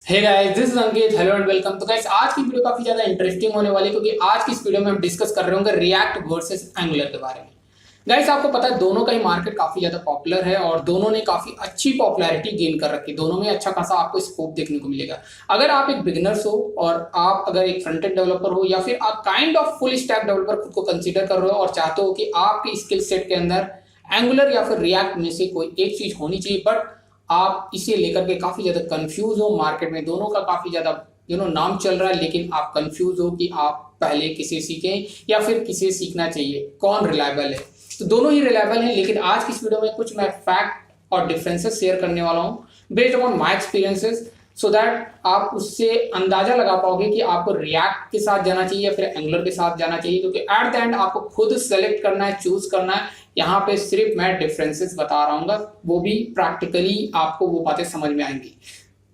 Hey guys, this is Ankit. Hello and welcome. तो guys, आज की वीडियो काफी ज्यादा इंटरेस्टिंग होने वाली है क्योंकि आज की इस वीडियो में हम डिस्कस कर रहे होंगे रिएक्ट वर्सेस एंगुलर के बारे में। गाइस, आपको पता है दोनों का ही मार्केट काफी ज्यादा पॉपुलर है और दोनों ने काफी अच्छी पॉपुलैरिटी गेन कर रखी है। दोनों में अच्छा खासा आपको स्कोप देखने को मिलेगा। अगर आप एक बिगिनर्स हो और आप अगर एक फ्रंट एंड डेवलपर हो या फिर आप kind of full stack developer खुद को कंसीडर कर रहे हो और चाहते हो कि आपके स्किल सेट के अंदर एंगुलर या फिर रिएक्ट में से कोई एक चीज होनी चाहिए, बट आप इसे लेकर के काफी ज्यादा कंफ्यूज हो। मार्केट में दोनों का काफी ज्यादा नाम चल रहा है, लेकिन आप कंफ्यूज हो कि आप पहले किसे सीखें या फिर किसे सीखना चाहिए, कौन रिलायबल है। तो दोनों ही रिलायबल हैं, लेकिन आज की इस वीडियो में कुछ मैं फैक्ट और डिफरेंसेस शेयर करने वाला हूं based upon my experiences, so that आप उससे अंदाजा लगा पाओगे कि आपको रिएक्ट के साथ जाना चाहिए या फिर एंगुलर के साथ जाना चाहिए। क्योंकि एट द एंड आपको खुद सेलेक्ट करना है, चूज करना है। यहाँ पे सिर्फ मैं डिफरेंसेस बता रहा हूँ, वो भी प्रैक्टिकली आपको वो बातें समझ में आएंगी,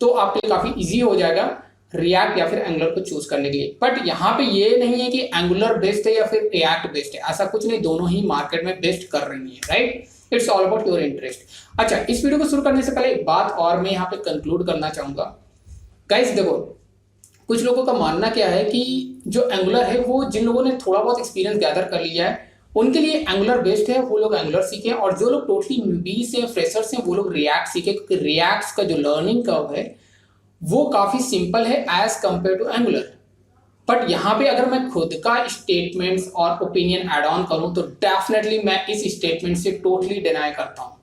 तो आपके लिए काफी इजी हो जाएगा रिएक्ट या फिर एंगुलर को चूज करने के लिए। बट यहाँ पे ये नहीं है कि एंगुलर बेस्ट है या फिर रिएक्ट बेस्ट है, ऐसा कुछ नहीं। दोनों ही मार्केट में बेस्ट कर रही है, right. It's all about your interest. अच्छा, इस वीडियो को शुरू करने से पहले एक बात और मैं यहाँ पे कंक्लूड करना चाहूंगा। गाइस देखो, कुछ लोगों का मानना क्या है कि जो एंगुलर है वो जिन लोगों ने थोड़ा बहुत एक्सपीरियंस गैदर कर लिया है उनके लिए एंगुलर बेस्ट है, वो लोग एंगुलर सीखें। और जो लोग टोटली न्यूबीज हैं, फ्रेशर्स हैं, वो लोग रिएक्ट सीखें, क्योंकि रिएक्ट का जो लर्निंग कर्व है वो काफी सिंपल है एज कंपेयर टू एंगुलर। बट यहाँ पे अगर मैं खुद का स्टेटमेंट्स और ओपिनियन एड ऑन करूं तो डेफिनेटली मैं इस स्टेटमेंट से टोटली डिनाई करता हूं।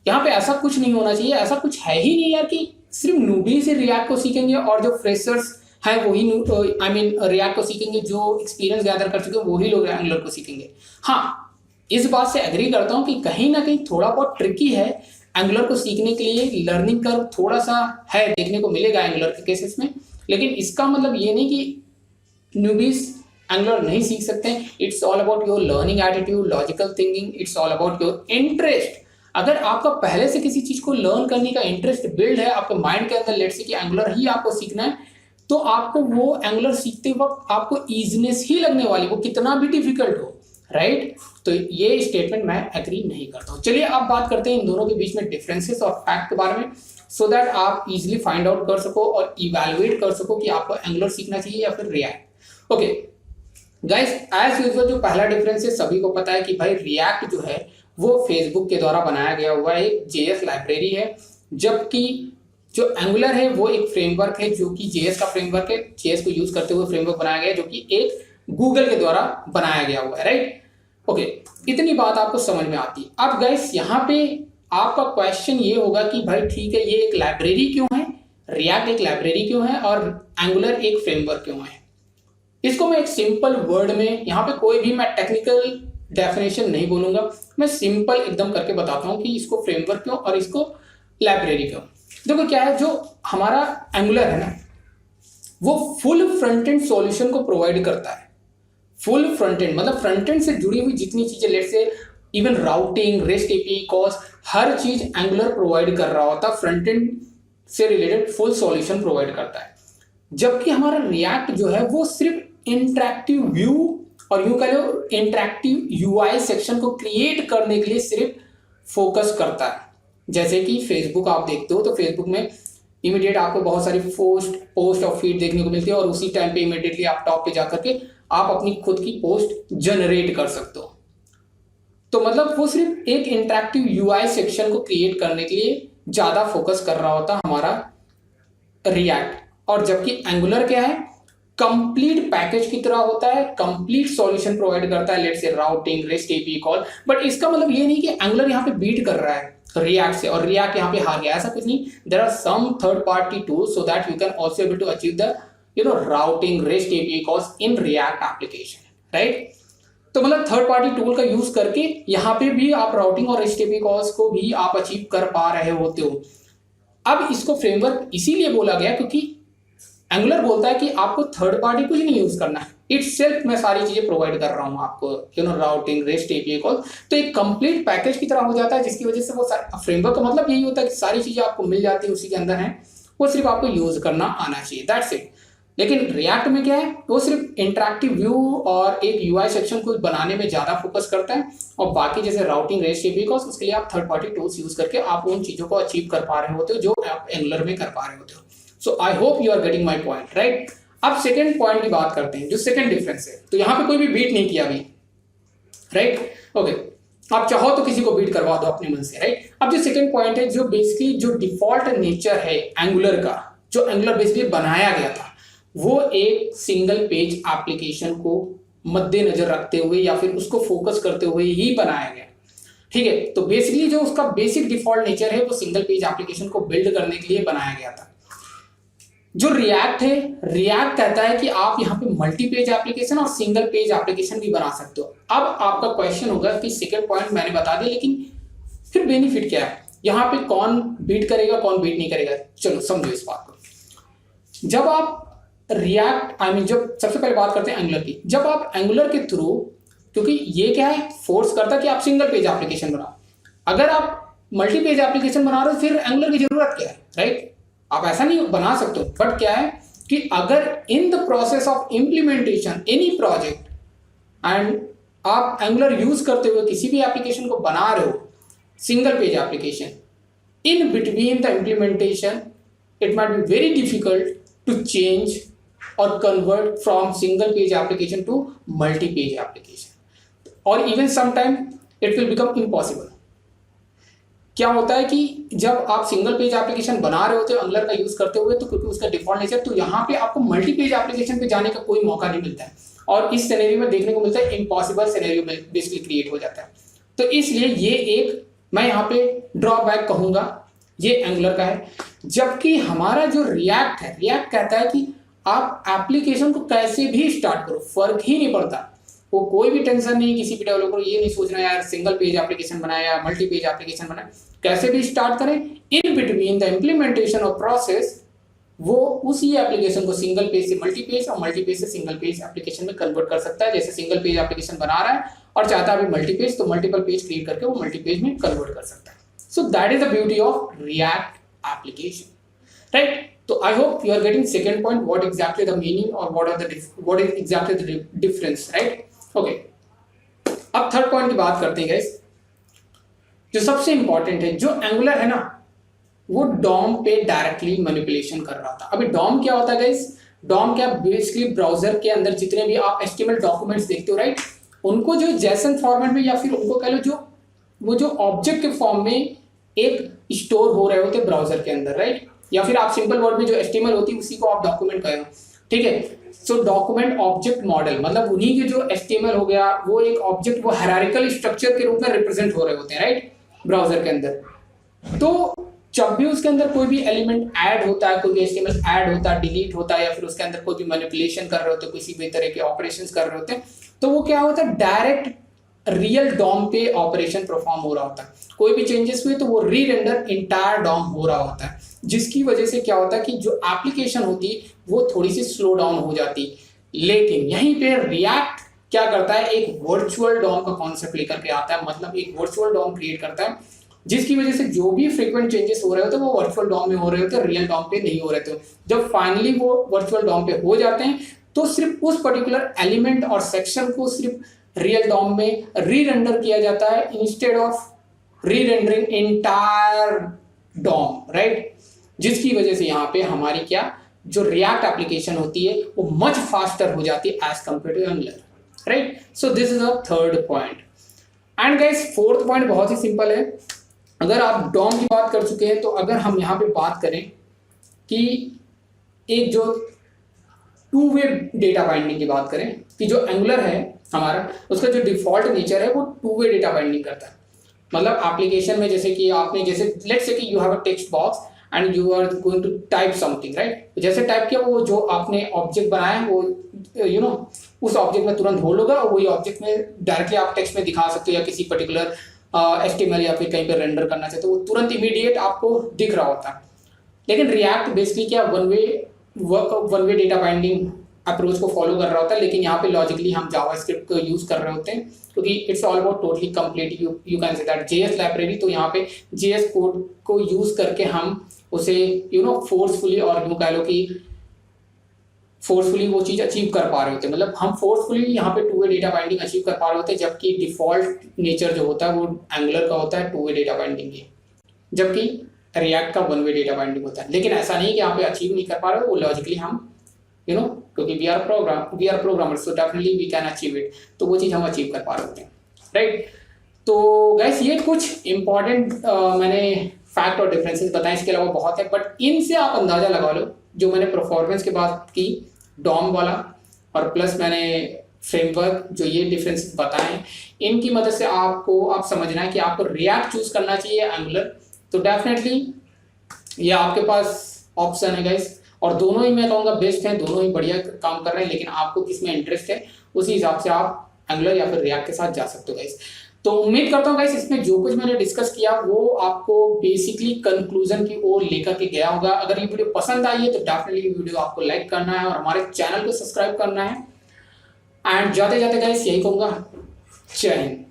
यहाँ पे ऐसा कुछ नहीं होना चाहिए, ऐसा कुछ है ही नहीं यार कि सिर्फ नूबी से रिएक्ट को सीखेंगे और जो फ्रेशर्स हैं वही रिएक्ट को सीखेंगे, जो एक्सपीरियंस गैदर कर चुके हैं वही लोग एंगुलर को सीखेंगे। हाँ, इस बात से एग्री करता हूँ कि कहीं ना कहीं थोड़ा बहुत ट्रिकी है एंगुलर को सीखने के लिए। लर्निंग कर्व थोड़ा सा है, देखने को मिलेगा एंगुलर के केसेस में, लेकिन इसका मतलब ये नहीं कि न्यूबीज एंगुलर नहीं सीख सकते हैं। It's all about your learning attitude, logical thinking, it's all about your interest. अगर आपका पहले से किसी चीज को लर्न करने का इंटरेस्ट बिल्ड है आपके माइंड के अंदर, लेट्स से कि एंगुलर ही आपको सीखना है, तो आपको वो एंगुलर सीखते वक्त आपको इजीनेस ही लगने वाली, वो कितना भी डिफिकल्ट हो, राइट। तो ये स्टेटमेंट मैं एग्री नहीं करता हूं। चलिए अब बात करते हैं इन दोनों के बीच में डिफरेंसेस और फैक्ट के बारे में, सो दैट आप इजिली फाइंड आउट कर सको और इवेलुएट कर सको कि आपको एंगुलर सीखना चाहिए या फिर React. Okay guys, as usual जो पहला डिफरेंस है सभी को पता है कि भाई रिएक्ट जो है वो फेसबुक के द्वारा बनाया गया हुआ एक जेएस लाइब्रेरी है, जबकि जो एंगुलर है वो एक फ्रेमवर्क है जो कि जेएस का फ्रेमवर्क है। जेएस को यूज करते हुए फ्रेमवर्क बनाया गया है जो कि एक गूगल के द्वारा बनाया गया हुआ है, राइट। ओके, इतनी बात आपको समझ में आती है। अब गाइस यहाँ पे आपका क्वेश्चन ये होगा कि भाई ठीक है, ये एक लाइब्रेरी क्यों है, रिएक्ट एक लाइब्रेरी क्यों है और एंगुलर एक फ्रेमवर्क क्यों है। इसको मैं एक सिंपल वर्ड में, यहाँ पे कोई भी मैं टेक्निकल डेफिनेशन नहीं बोलूंगा, मैं सिंपल एकदम करके बताता हूँ कि इसको फ्रेमवर्क क्यों और इसको लाइब्रेरी क्यों। देखो क्या है, जो हमारा एंगुलर है ना वो फुल फ्रंट एंड सॉल्यूशन को प्रोवाइड करता है। फुल फ्रंट एंड मतलब फ्रंट एंड से जुड़ी हुई जितनी चीजें, let's say even routing, rest API calls, हर चीज एंगुलर प्रोवाइड कर रहा होता है, फ्रंट एंड से रिलेटेड फुल सॉल्यूशन प्रोवाइड करता है। जबकि हमारा रिएक्ट जो है वो सिर्फ इंटरैक्टिव व्यू और यूं कह लो इंटरैक्टिव यूआई सेक्शन को क्रिएट करने के लिए सिर्फ फोकस करता है। जैसे कि फेसबुक आप देखते हो तो फेसबुक में इमीडिएट आपको बहुत सारी पोस्ट और फीड देखने को मिलती है और उसी टाइम पे इमीडिएटली आप टॉप पे जाकर के आप अपनी खुद की पोस्ट जनरेट कर सकते हो। तो मतलब वो सिर्फ एक इंटरैक्टिव यूआई सेक्शन को क्रिएट करने के लिए ज्यादा फोकस कर रहा होता हमारा रिएक्ट। और जबकि एंगुलर क्या है, कंप्लीट पैकेज की तरह होता है, कंप्लीट सॉल्यूशन प्रोवाइड करता है, let's say routing, rest API call. But इसका मतलब ये नहीं कि एंगुलर यहाँ पे बीट कर रहा है रिएक्ट से और रिएक्ट यहाँ पे हार गया, ऐसा कुछ नहीं। There are some third party tools so that you can also able to achieve the routing, rest API calls in React application, right. तो मतलब थर्ड पार्टी टूल का यूज करके यहाँ पे भी आप राउटिंग और रेस्ट एपीआई कॉल्स को भी आप अचीव कर पा रहे होते हो। अब इसको फ्रेमवर्क इसीलिए बोला गया क्योंकि एंगुलर बोलता है कि आपको थर्ड पार्टी कुछ नहीं यूज करना है, इट्स सेल्फ मैं सारी चीजें प्रोवाइड कर रहा हूं आपको, राउटिंग, रेस्ट एपीआई कॉल। तो एक कंप्लीट पैकेज की तरह हो जाता है, जिसकी वजह से वो फ्रेमवर्क का मतलब यही होता है कि सारी चीजें आपको मिल जाती है, उसी के अंदर है, वो सिर्फ आपको यूज करना आना चाहिए, दैट्स इट। लेकिन रिएक्ट में क्या है, वो सिर्फ इंटरैक्टिव व्यू और एक यूआई सेक्शन को बनाने में ज्यादा फोकस करता है और बाकी जैसे राउटिंग, रेस्ट एपीआई कॉल्स, उसके लिए आप थर्ड पार्टी टूल्स यूज करके आप उन चीजों को अचीव कर पा रहे होते हो जो आप एंगुलर में कर पा रहे होते हो। So I hope you are getting my point, right. अब सेकेंड पॉइंट की बात करते हैं, जो सेकेंड डिफरेंस है। तो यहाँ पे कोई भी बीट नहीं किया अभी, राइट, ओके। आप चाहो तो किसी को बीट करवा दो अपने मन से, राइट। अब जो सेकेंड पॉइंट है, जो बेसिकली जो डिफॉल्ट नेचर है एंगुलर का, जो एंगुलर बेसिकली बनाया गया था, वो एक सिंगल पेज एप्लीकेशन को मद्देनजर रखते हुए या फिर उसको फोकस करते हुए ही बनाया गया, ठीक है। तो बेसिकली जो उसका बेसिक डिफॉल्ट नेचर है वो सिंगल पेज एप्लीकेशन को बिल्ड करने के लिए बनाया गया था। जो रिएक्ट है, रिएक्ट कहता है कि आप यहाँ पे मल्टी पेज एप्लीकेशन और सिंगल पेज एप्लीकेशन भी बना सकते हो। अब आपका क्वेश्चन होगा कि सेकेंड पॉइंट मैंने बता दिया, लेकिन फिर बेनिफिट क्या है यहाँ पे, कौन बीट करेगा कौन बीट नहीं करेगा। चलो समझो इस बात को। जब आप रिएक्ट जब सबसे पहले बात करते हैं एंगुलर की, जब आप एंगुलर के थ्रू, क्योंकि ये क्या है, फोर्स करता है कि आप सिंगल पेज एप्लीकेशन बनाओ। अगर आप मल्टी पेज एप्लीकेशन बना रहे हो फिर एंगुलर की जरूरत क्या है, राइट। आप ऐसा नहीं बना सकते हो, बट क्या है कि अगर in the process of implementation any project and आप एंगुलर यूज करते हुए किसी भी एप्लीकेशन को बना रहे हो, single page application, in between the implementation it might be very difficult to change और convert from single page application to multi page application, और even sometime it will become impossible. क्या होता है कि जब आप सिंगल पेज एप्लीकेशन बना रहे होते हो एंगुलर का यूज करते हुए, तो क्योंकि उसका डिफॉल्ट नेचर, तो यहाँ पे आपको मल्टी पेज एप्लीकेशन पे जाने का कोई मौका नहीं मिलता है, और इस सिनेरियो में देखने को मिलता है इम्पॉसिबल सिनेरियो बेसिकली क्रिएट हो जाता है। तो इसलिए ये एक मैं यहाँ पे ड्रॉबैक कहूंगा, ये एंगुलर का है। जबकि हमारा जो रिएक्ट है, रिएक्ट कहता है कि आप एप्लीकेशन को कैसे भी स्टार्ट करो, फर्क ही नहीं पड़ता, वो कोई भी टेंशन नहीं, किसी भी डेवलपर को ये नहीं सोचना यार सिंगल पेज एप्लीकेशन बनाया या मल्टी पेज एप्लीकेशन बनाया, कैसे भी स्टार्ट करें, इन between the implementation of process वो उसी एप्लीकेशन को सिंगल पेज से मल्टी पेज और मल्टी पेज से सिंगल पेज एप्लीकेशन में कन्वर्ट कर सकता है। जैसे सिंगल पेज एप्लीकेशन बना रहा है और चाहता है अभी मल्टी पेज, तो मल्टीपल पेज क्रिएट करके वो मल्टी पेज में कन्वर्ट कर सकता है। So that is the beauty of React application, right. तो I hope you are getting second point, what exactly the meaning और what is exactly the difference, right, okay. अब third point की बात करते हैं गाइस, जो सबसे इंपॉर्टेंट है। जो एंगुलर है ना, वो डॉम पे डायरेक्टली मैनिपुलेशन कर रहा था। अभी डॉम क्या होता है गाइस, डॉम क्या, बेसिकली ब्राउजर के अंदर जितने भी आप एचटीएमएल डॉक्यूमेंट्स देखते हो, राइट, उनको जो जेसन फॉर्मेट में या फिर उनको कह लो जो वो जो ऑब्जेक्ट के फॉर्म में एक स्टोर हो रहे होते ब्राउजर के अंदर, राइट, या फिर आप सिंपल वर्ड में जो एचटीएमएल होती है उसी को आप डॉक्यूमेंट कह हो, ठीक है। सो डॉक्यूमेंट ऑब्जेक्ट मॉडल मतलब उन्हीं के जो एचटीएमएल हो गया, वो एक ऑब्जेक्ट, वो हायरार्किकल स्ट्रक्चर के रूप में रिप्रेजेंट हो रहे होते हैं, राइट, ब्राउजर के अंदर। तो जब भी उसके अंदर कोई भी एलिमेंट ऐड होता है, कोई भी एचटीएमएल ऐड होता है, डिलीट होता है, या फिर उसके अंदर कोई भी मैनिपुलेशन कर रहे होते हैं, किसी भी तरह के ऑपरेशंस कर रहे होते हैं, तो वो क्या होता है, डायरेक्ट रियल डॉम पे ऑपरेशन परफॉर्म हो रहा होता है। कोई भी चेंजेस हुए तो वो री रेंडर इंटायर डॉम हो रहा होता है, जिसकी वजह से क्या होता है कि जो एप्लीकेशन होती है वो थोड़ी सी स्लो डाउन हो जाती। लेकिन यहीं पे रिएक्ट क्या करता है, एक वर्चुअल डॉम का कॉन्सेप्ट लेकर के आता है, मतलब एक वर्चुअल डॉम क्रिएट करता है, जिसकी वजह से जो भी फ्रीक्वेंट चेंजेस हो रहे होते हैं वो वर्चुअल डॉम में हो रहे होते हैं, रियल डॉम पे नहीं हो रहे थे। जब फाइनली वो वर्चुअल डॉम पे हो जाते हैं तो सिर्फ उस पर्टिकुलर एलिमेंट और सेक्शन को सिर्फ रियल डॉम में री रेंडर किया जाता है instead of rerendering entire DOM, right, जिसकी वजह से यहाँ पे हमारी क्या जो रिएक्ट एप्लीकेशन होती है वो मच फास्टर हो जाती है as compared to Angular, right. So this is a third point. And guys fourth point बहुत ही सिंपल है। अगर आप डॉम की बात कर चुके हैं तो अगर हम यहाँ पे बात करें कि एक जो टू वे डेटा बाइंडिंग की बात करें कि जो एंगुलर है हमारा, उसका जो डिफॉल्ट नेचर है वो टू वे डेटा बाइंडिंग करता है। मतलब एप्लीकेशन में जैसे कि आपने जैसे लेट्स से कि you have a text box and you are going to type something, right, जैसे टाइप किया वो जो आपने ऑब्जेक्ट बनाया है वो उस ऑब्जेक्ट में तुरंत होल्ड होगा और वही ऑब्जेक्ट में डायरेक्टली आप टेक्स्ट में दिखा सकते हो, या किसी पर्टिकुलर एचटीएमएल या फिर कहीं पे रेंडर करना चाहते हो वो तुरंत इमीडिएट आपको दिख रहा होता है। लेकिन रिएक्ट बेसिकली क्या one way data binding approach को फॉलो कर रहा होता है, लेकिन यहाँ पे लॉजिकली हम जावास्क्रिप्ट को यूज कर रहे होते हैं क्योंकि it's all about totally complete you can say that JS library. तो यहाँ पे जेएस कोड को यूज करके हम उसे फोर्सफुली और यूं कह लो कि फोर्सफुली वो चीज अचीव कर पा रहे होते हैं। मतलब हम फोर्सफुली यहाँ पे two way data binding achieve कर पा रहे होते हैं, जबकि डिफॉल्ट नेचर जो होता है वो एंगुलर का होता है टू वे डेटा बाइंडिंग की। जबकि रिएक्ट का वन वे डेटा बाइंडिंग होता है, लेकिन ऐसा नहीं कि यहाँ पे अचीव नहीं कर पा रहे हो, वो लॉजिकली हम क्योंकि we are programmers, so definitely we can achieve it, तो वो चीज़ हम अचीव कर पा रहे होते हैं, राइट। तो गाइस ये कुछ इंपॉर्टेंट मैंने फैक्ट और डिफरेंसेस बताएं, इसके अलावा बहुत है, बट इनसे आप अंदाजा लगा लो जो मैंने परफॉर्मेंस के बात की डॉम वाला, और प्लस मैंने फ्रेमवर्क जो ये डिफरेंसेस बताएं, इनकी मदद से आप समझना है कि आपको रिएक्ट चूज करना चाहिए एंगुलर, तो डेफिनेटली ये आपके पास ऑप्शन है गाइस, और दोनों ही मैं कहूँगा बेस्ट हैं, दोनों ही बढ़िया काम कर रहे हैं, लेकिन आपको किस में इंटरेस्ट है उसी हिसाब से आप एंगुलर या फिर रिएक्ट के साथ जा सकते हो गाइस। तो उम्मीद करता हूँ गाइस इसमें जो कुछ मैंने डिस्कस किया वो आपको बेसिकली कंक्लूजन की ओर लेकर के गया होगा। अगर ये वीडियो पसंद आई है तो डेफिनेटली वीडियो आपको लाइक करना है और हमारे चैनल को सब्सक्राइब करना है। एंड जाते जाते गाइस यही कहूँगा, जय हिंद।